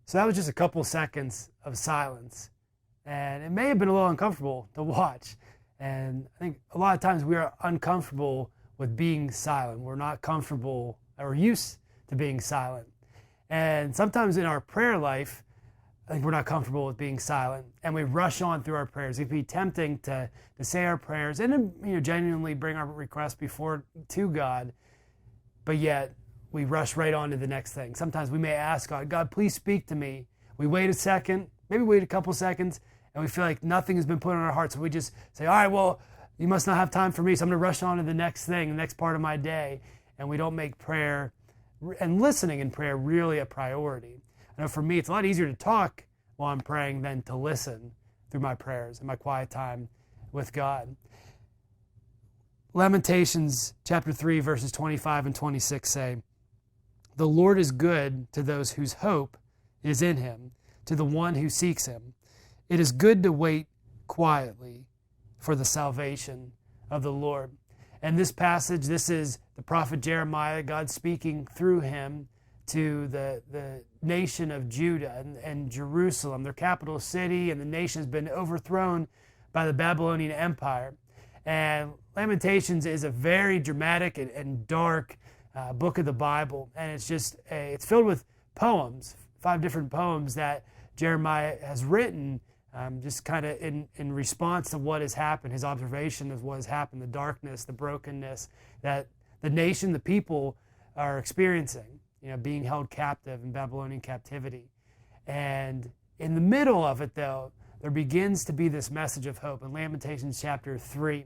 So that was just a couple seconds of silence. And it may have been a little uncomfortable to watch. And I think a lot of times we are uncomfortable with being silent. We're not comfortable or used to being silent. And sometimes in our prayer life, I think we're not comfortable with being silent, and we rush on through our prayers. It can be tempting to say our prayers and genuinely bring our requests before to God, but yet we rush right on to the next thing. Sometimes we may ask God, God, please speak to me. We wait a second, maybe wait a couple seconds, and we feel like nothing has been put on our heart, so we just say, all right, well, you must not have time for me, so I'm going to rush on to the next thing, the next part of my day, and we don't make prayer and listening in prayer really a priority. I know for me, it's a lot easier to talk while I'm praying than to listen through my prayers and my quiet time with God. Lamentations chapter 3, verses 25 and 26 say, "The Lord is good to those whose hope is in him, to the one who seeks him. It is good to wait quietly for the salvation of the Lord." And this passage, this is the prophet Jeremiah, God speaking through him to the nation of Judah and Jerusalem, their capital city, and the nation has been overthrown by the Babylonian Empire. And Lamentations is a very dramatic and dark book of the Bible, and it's filled with poems, 5 different poems that Jeremiah has written just kind of in response to what has happened, his observation of what has happened, the darkness, the brokenness that the nation, the people are experiencing, being held captive in Babylonian captivity. And in the middle of it, though, there begins to be this message of hope in Lamentations chapter 3.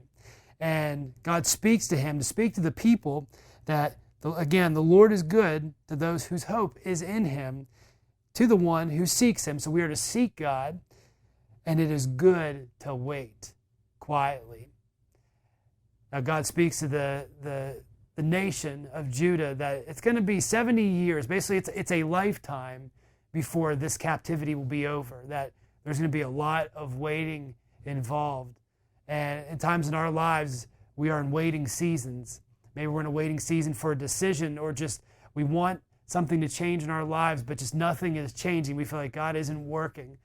And God speaks to him to speak to the people that, again, the Lord is good to those whose hope is in him, to the one who seeks him. So we are to seek God, and it is good to wait quietly. Now God speaks to the nation of Judah that it's going to be 70 years. Basically, it's a lifetime before this captivity will be over, that there's going to be a lot of waiting involved. And at times in our lives, we are in waiting seasons. Maybe we're in a waiting season for a decision, or just we want something to change in our lives, but just nothing is changing. We feel like God isn't working.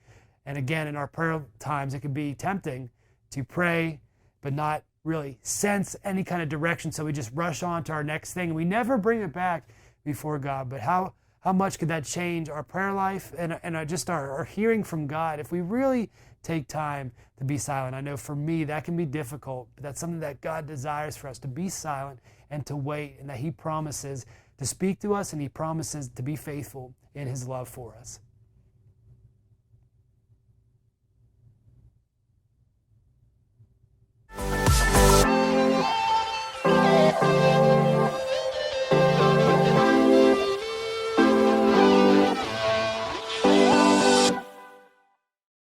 And again, in our prayer times, it can be tempting to pray, but not really sense any kind of direction. So we just rush on to our next thing. We never bring it back before God. But how much could that change our prayer life and just our hearing from God if we really take time to be silent? I know for me that can be difficult, but that's something that God desires for us, to be silent and to wait, and that he promises to speak to us, and he promises to be faithful in his love for us.